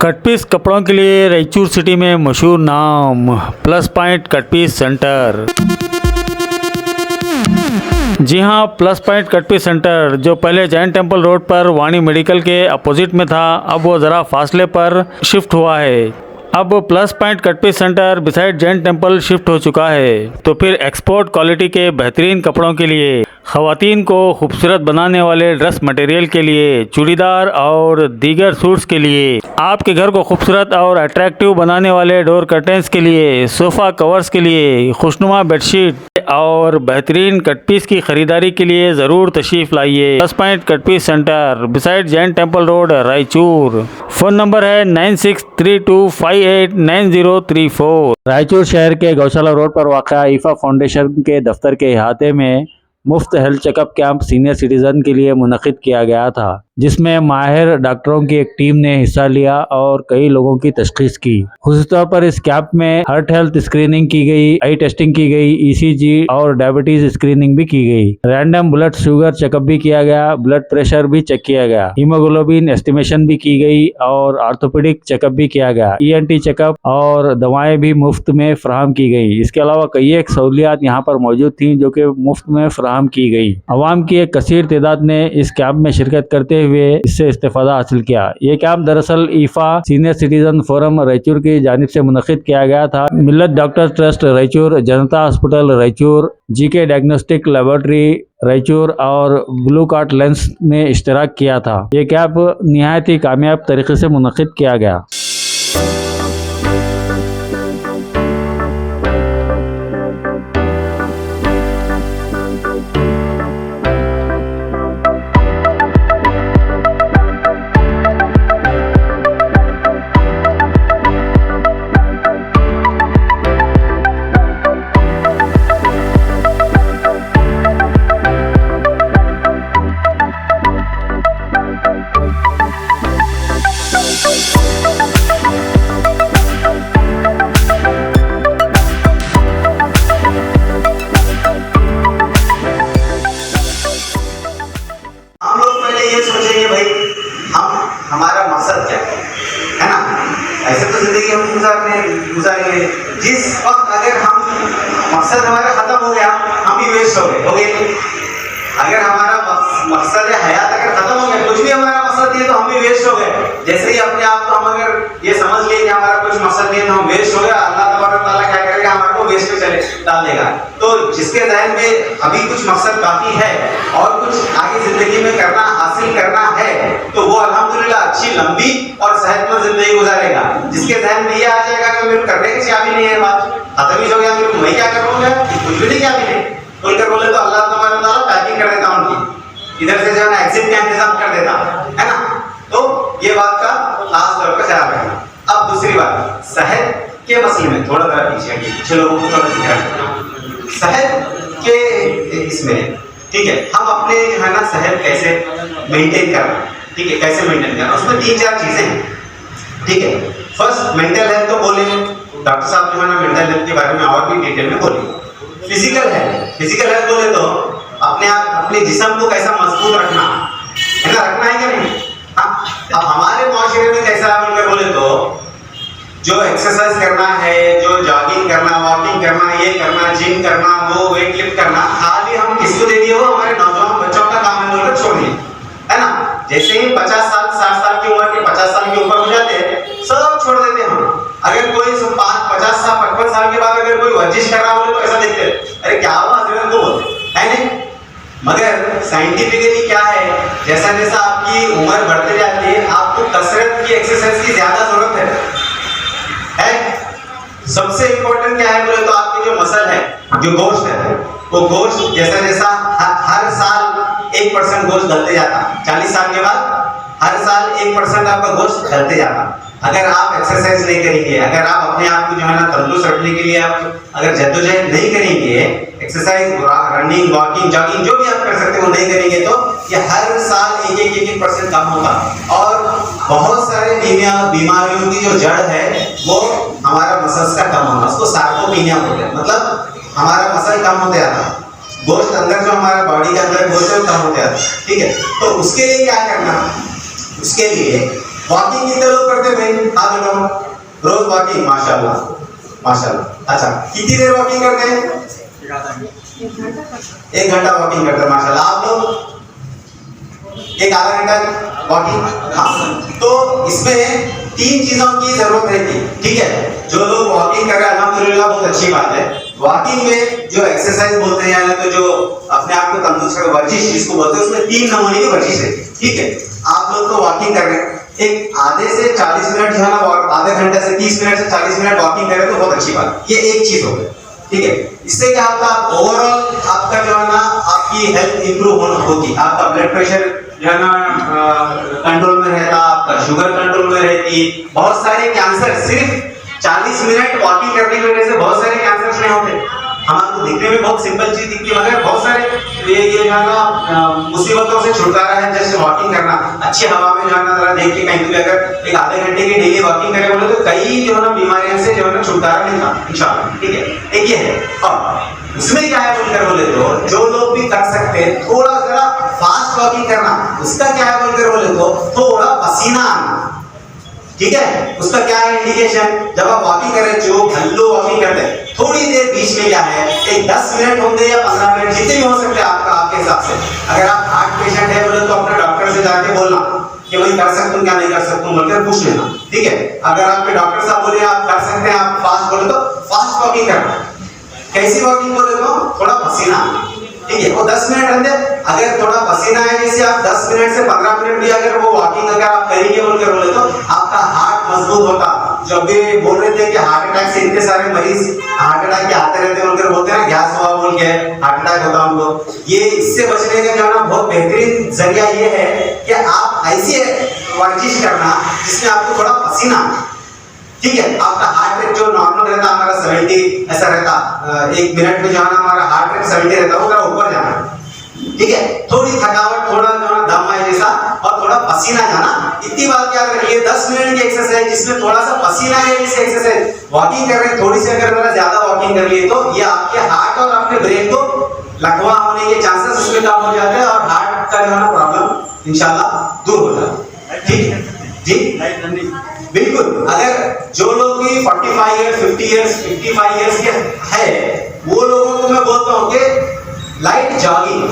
Cut piece कपड़ों के लिए रायचूर सिटी में मशहूर नाम plus point cut piece centre. जी हाँ, plus point cut piece centre जो पहले जैन टेम्पल रोड पर वाणी मेडिकल के अपोजिट में था, अब वो ज़रा फासले पर शिफ्ट हुआ है। अब plus point cut piece centre beside Jain temple shift हो चुका है। तो फिर एक्सपोर्ट क्वालिटी के बेहतरीन कपड़ों के लिए, ख़वातीन को खूबसूरत बनाने वाले ड्रेस मटेरियल के लिए, चूड़ीदार और दीगर सूट्स के लिए, आपके घर को खूबसूरत और अट्रैक्टिव बनाने वाले डोर कर्टेंस के लिए, सोफ़ा कवर्स के लिए, खुशनुमा बेडशीट और बेहतरीन कट पीस की ख़रीदारी के लिए ज़रूर तशरीफ़ लाइए। Plus point cut piece centre beside Jain temple road, Raichur. Phone number है 9632589034। रायचूर शहर के गौशाला रोड पर वाक़ा ईफा फाउंडेशन के दफ्तर के अहाते में मुफ्त health checkup camp senior citizen के लिए मुनक़िद किया गया था, जिसमें माहिर डॉक्टरों की एक टीम ने हिस्सा लिया और कई लोगों की तशख़ीस की। ख़ुसूसी तौर पर इस कैंप में हार्ट हेल्थ स्क्रीनिंग की गई, आई टेस्टिंग की गई, ECG और डायबिटीज़ स्क्रीनिंग भी की गई। रैंडम ब्लड शुगर चेकअप भी किया गया, ब्लड प्रेशर भी चेक किया गया, हीमोग्लोबिन एस्टिमेशन भी की गई और आर्थोपेडिक चेकअप भी किया गया। ENT चेकअप और दवाएं भी मुफ्त में फराहम की गई। इसके अलावा कई एक सहूलियात यहाँ पर मौजूद थी जो कि मुफ्त में फराहम की गई। अवाम की एक कसीर तादाद ने इस कैंप में शिरकत करते हुए इससे इस्तेफादा हासिल किया। ये कैंप दरअसल ईफा सीनियर सिटीजन फोरम रायचूर की जानिब से मुनक़िद किया गया था। मिल्लत डॉक्टर ट्रस्ट रायचूर, जनता hospital Raichur, GK diagnostic laboratory Raichur और ब्लू कार्ट लेंस ने इश्तराक किया था। ये कैंप निहायत ही कामयाब तरीके से मुनक़िद किया गया। हमारा मकसद क्या है ना। ऐसे तो जिंदगी हम गुजारेंगे। जिस वक्त अगर हम मकसद हमारा खत्म हो गया, हम भी वेस्ट हो गए। अगर हमारा मकसद हयात अगर खत्म हो गया, कुछ भी हमारा मकसद नहीं है तो हम भी वेस्ट हो गए। जैसे ही अपने आप को हम अगर ये समझ लिए कि हमारा कुछ मकसद नहीं है तो हम वेस्ट हो गया, अल्लाह तबारक तआला क्या करेगा, हमारे को वेस्ट में चले डाल देगा। तो जिसके ज़हन में अभी कुछ मकसद बाकी है और कुछ आगे जिंदगी में करना हासिल करना है, तो वो अल्हम्दुलिल्लाह अच्छी लंबी और सेहतमंद जिंदगी गुजारेगा। जिसके जहन में ये आ जाएगा कि मेरे करने की चाबी नहीं है, बात खत्म ही हो गया, मेरे मैं क्या करूँगा, कुछ भी नहीं चाबी नहीं बोलकर बोले तो अल्लाह तबारक तआला पैकिंग कर देता उनकी, इधर से जो है एग्जिट का इंतजाम कर देता है ना। तो ये बात का खास तौर पर ख्याल रखना। अब दूसरी बात, सेहत के मसले में थोड़ा सा पीछे लोगों को थोड़ा ध्यान रखना। सेहत के इसमें ठीक है, हम अपने जो है ना सेहत कैसे मेंटेन करना, ठीक है, कैसे मेंटेन करना, उसमें 3-4 चीजें हैं। ठीक है, फर्स्ट मेंटल हेल्थ तो बोले डॉक्टर साहब जो है ना मेंटल हेल्थ के बारे में और भी डिटेल में बोले। फिजिकल हेल्थ बोले तो अपने आप अपने जिस्म को कैसा मजबूत रखना है ना, रखना है क्या नहीं। हाँ, अब हमारे माशरे में कैसा है बोले तो जो एक्सरसाइज करना है, जो जॉगिंग करना, वॉकिंग करना, ये करना, जिम करना, वो वेट लिफ्ट करना, खाली हम किसको दे दिए, वो हमारे नौजवान बच्चों का काम है, बोलकर छोड़ दिए है ना। जैसे ही 50 साल 60 साल की उम्र के 50 साल के ऊपर हो जाते हैं, सब छोड़ देते हैं हम। अगर कोई 50 साल 55 साल के बाद अगर कोई वर्जिश कर रहा बोले तो ऐसा देखते हैं, अरे क्या हुआ हजरत को बोलते है नहीं। मगर साइंटिफिकली क्या है, जैसा जैसा आपकी उम्र बढ़ते जाती है, आपको कसरत की, एक्सरसाइज की ज्यादा जरूरत है। सबसे इंपॉर्टेंट क्या है बोले तो आपके जो मसल है, जो गोश्त है, वो गोश्त जैसा जैसा हर साल 1% गोश्त घटते जाता, 40 साल के बाद हर साल 1% आपका गोश्त घटते जाता। अगर आप एक्सरसाइज नहीं करेंगे, अगर आप अपने आप को जो है ना तंदुरुस्त रखने के लिए आप अगर जद्दोजहद नहीं करेंगे, एक्सरसाइज, रनिंग, वॉकिंग, जॉगिंग जो भी आप कर सकते हो नहीं करेंगे, तो ये हर साल 1% कम होगा। और बहुत सारे बीमारियों की जो जड़ है वो हमारा मसल्स का कम होना, उसको सार्कोपीनिया बोलते हैं। मतलब हमारा मसल कम होते आता, गोश्त अंदर जो हमारा बॉडी के अंदर गोश्त है वो कम होते आता। ठीक है, तो उसके लिए क्या करना, उसके लिए वॉकिंग कितने लोग करते हैं भाई? हाथ उठाओ। रोज वॉकिंग? माशाल्लाह माशाल्लाह। अच्छा, कितनी देर वॉकिंग करते हैं? 1 घंटा वॉकिंग करते हैं माशाल्लाह। आप लोग 1 आधा घंटा वॉकिंग? हाँ। तो इसमें 3 चीजों की जरूरत रहती है, ठीक है। जो लोग वॉकिंग कर रहे हैं अल्हम्दुलिल्लाह बहुत अच्छी बात है। वॉकिंग में जो एक्सरसाइज बोलते हैं या तो जो अपने आप को तंदुरुस्त कर वर्जिश जिसको बोलते हैं, उसमें 3 नमूने की वर्जिश रहती है, ठीक है। आप लोग तो वॉकिंग कर रहे हैं, एक आधे से 40 मिनट जो है ना, आधे घंटे से 30 मिनट से 40 मिनट वॉकिंग करें तो बहुत अच्छी बात। ये एक चीज हो गई, ठीक है। इससे क्या होता है, ओवरऑल आपका जो है ना आपकी हेल्थ इंप्रूव होती, आपका ब्लड प्रेशर जो है ना कंट्रोल में रहता, आपका शुगर कंट्रोल में रहती। बहुत सारे कैंसर सिर्फ 40 मिनट वॉकिंग करने की वजह से बहुत सारे कैंसर नहीं होते। हमारे दिखने में बहुत सिंपल चीज दिखती है, मगर बहुत सारे ये जो है ना मुसीबतों से छुटकारा है जस्ट वॉकिंग करना। अच्छी हवा में जो है ना जरा देख के कहीं भी अगर एक आधे घंटे की डेली वॉकिंग करें बोले तो कई जो है ना बीमारियों से जो है ना छुटकारा मिलता इंशाल्लाह, ठीक है। एक ये है। और उसमें क्या है बोलकर बोले तो जो लोग भी कर सकते हैं थोड़ा जरा फास्ट वॉकिंग करना। उसका क्या है बोलकर बोले तो थोड़ा पसीना आना, ठीक है। उसका क्या है इंडिकेशन, जब आप वॉकिंग कर रहे हैं, जो घल्लो वॉकिंग करते हैं, थोड़ी देर बीच में क्या है एक 10 मिनट होंगे या 15 मिनट जितने भी हो सकते हैं आपका आपके हिसाब से। अगर आप हार्ट पेशेंट है बोले तो अपने डॉक्टर से जाके बोलना कि भाई कर सकता हूँ क्या नहीं कर सकता हूँ बोलकर पूछ लेना, ठीक है। अगर आपके डॉक्टर साहब बोले आप कर सकते हैं, आप फास्ट बोले तो फास्ट वॉकिंग करना। कैसी वॉकिंग बोले तो थोड़ा पसीना, ठीक है। वो 10 मिनट रहते, अगर थोड़ा पसीना है जैसे आप 10 मिनट से 15 मिनट भी अगर वो वॉकिंग अगर आप करेंगे बोलकर बोले तो आपका हार्ट मजबूत होता। जब भी बोल रहे थे कि हार्ट अटैक से इतने सारे मरीज हार्ट अटैक के आते रहते हैं बोलकर बोलते हैं ना, गैस हुआ बोल के हार्ट अटैक होता है उनको। ये इससे बचने का जो ना बहुत बेहतरीन जरिया ये है कि आप ऐसी वर्जिश करना जिसमें आपको थोड़ा पसीना, ठीक है। आपका हार्ट रेट जो नॉर्मल रहता हमारा 70 ऐसा रहता, 1 मिनट में जो है ना हमारा हार्ट रेट 70 रहता, वो थोड़ा ऊपर जाना, ठीक है। थोड़ी थकावट, थोड़ा जो है दम आए जैसा और थोड़ा पसीना जाना, इतनी बात याद रखिए। 10 मिनट की एक्सरसाइज जिसमें थोड़ा सा पसीना है, जैसे एक्सरसाइज वॉकिंग कर रहे हैं थोड़ी सी अगर थोड़ा ज्यादा वॉकिंग कर लिए तो ये आपके हार्ट और अपने ब्रेन को लकवा होने के चांसेस उसमें कम हो जाते हैं और हार्ट का जो है ना प्रॉब्लम इंशाल्लाह दूर हो जाता है, ठीक है जी। बिल्कुल। अगर जो लोग भी 45 इयर्स 50 इयर्स 55 इयर्स के है वो लोगों को मैं बोलता हूँ कि लाइट जॉगिंग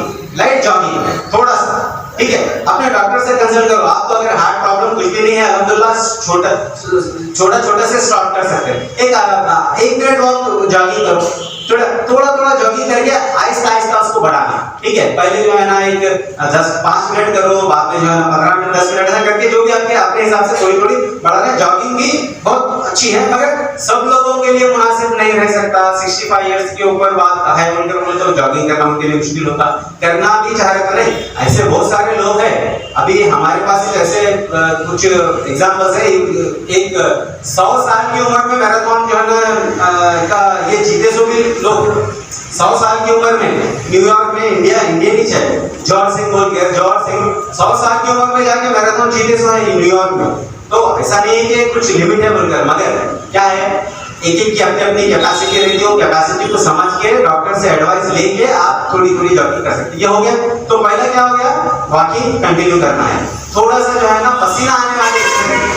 थोड़ा सा, ठीक है। अपने डॉक्टर से कंसल्ट करो। आप तो अगर हार्ट प्रॉब्लम कुछ भी नहीं है अल्हम्दुलिल्लाह छोटा से स्टार्ट कर सकते हैं। एक मिनट वॉक जॉगिंग करो, थोड़ा जॉगिंग करके आहिस्ता उसको बढ़ाना, ठीक है। पहले जो है ना एक 5 मिनट करो, बाद में जो है ना 15 मिनट 10 मिनट ऐसा करके जो भी आपके अपने हिसाब से थोड़ी बढ़ाना। जॉगिंग भी बहुत अच्छी है मगर सब लोगों के लिए मुनासिब नहीं रह सकता। 65 इयर्स के ऊपर बात है उनके तो जॉगिंग करना उनके लिए मुश्किल होता, करना भी चाह रहे तो नहीं। ऐसे बहुत सारे लोग हैं। अभी हमारे पास ऐसे कुछ एग्जांपल्स है। एक 100 साल की उम्र में मैराथन जो है ना का ये जीते सो भी लोग 100 साल की उम्र में न्यूयॉर्क में इंडियन ही है जॉर्ज सिंह 100 साल की उम्र में जाके मैराथन जीते सो है न्यूयॉर्क में। तो ऐसा नहीं है कि कुछ लिमिट है बोलकर, मगर क्या है एक की अपनी कैपेसिटी रहती है। कैपेसिटी को समझ के डॉक्टर से एडवाइस लेके आप थोड़ी जॉगिंग कर सकते हैं। ये हो गया। तो पहला क्या हो गया, वॉकिंग कंटिन्यू करना है। थोड़ा सा जो है ना पसीना आने वाले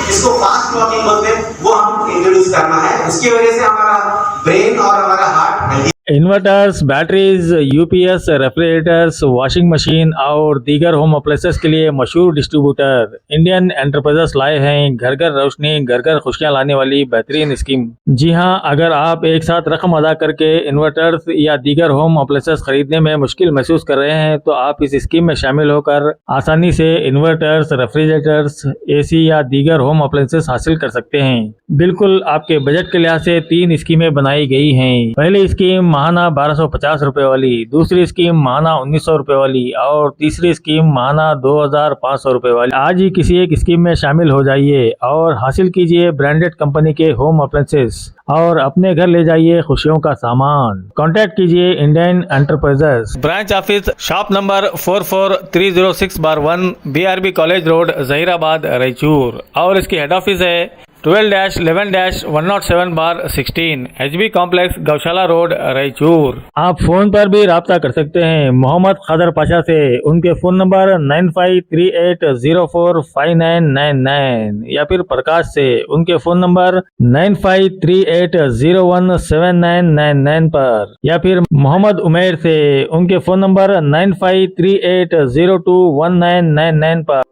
जिसको फास्ट वॉकिंग बोलते हैं वो हम इंट्रोड्यूस करना है। उसकी वजह से हमारा ब्रेन और हमारा heart healthy. Inverters, batteries, UPS, refrigerators, washing machine और दीगर होम अप्लायंसेस के लिए मशहूर डिस्ट्रीब्यूटर इंडियन एंटरप्राइजेस लाए हैं घर घर रोशनी, घर घर खुशियां लाने वाली बेहतरीन स्कीम। जी हां, अगर आप एक साथ रकम अदा करके इन्वर्टर्स या दीगर होम अप्लायंसेस खरीदने में मुश्किल महसूस कर रहे हैं तो आप इस स्कीम में शामिल होकर आसानी से इन्वर्टर्स, रेफ्रिजरेटर्स, एसी या दीगर होम अप्लायंसेस हासिल कर सकते हैं। बिल्कुल आपके बजट के लिहाज से 3 स्कीमें बनाई गई हैं। पहली स्कीम महाना 1250 रुपए वाली, दूसरी स्कीम महाना 1900 रुपए वाली और तीसरी स्कीम महाना 2500 रुपए वाली। आज ही किसी एक स्कीम में शामिल हो जाइए और हासिल कीजिए ब्रांडेड कंपनी के होम अप्लायंसेस और अपने घर ले जाइए खुशियों का सामान। कांटेक्ट कीजिए Indian enterprises, branch office, shop number 44306/1 BRB college road, Zaheerabad, Raichur और इसकी हेड ऑफिस है 12-11-107/16 HB complex Gaushala road Raichur. आप फोन पर भी राब्ता कर सकते हैं मोहम्मद खदर पाशा से। उनके फोन नंबर 9538045999 या फिर प्रकाश से उनके फोन नंबर 9538017999 पर, या फिर मोहम्मद उमेर से उनके फोन नंबर 9538021999 पर।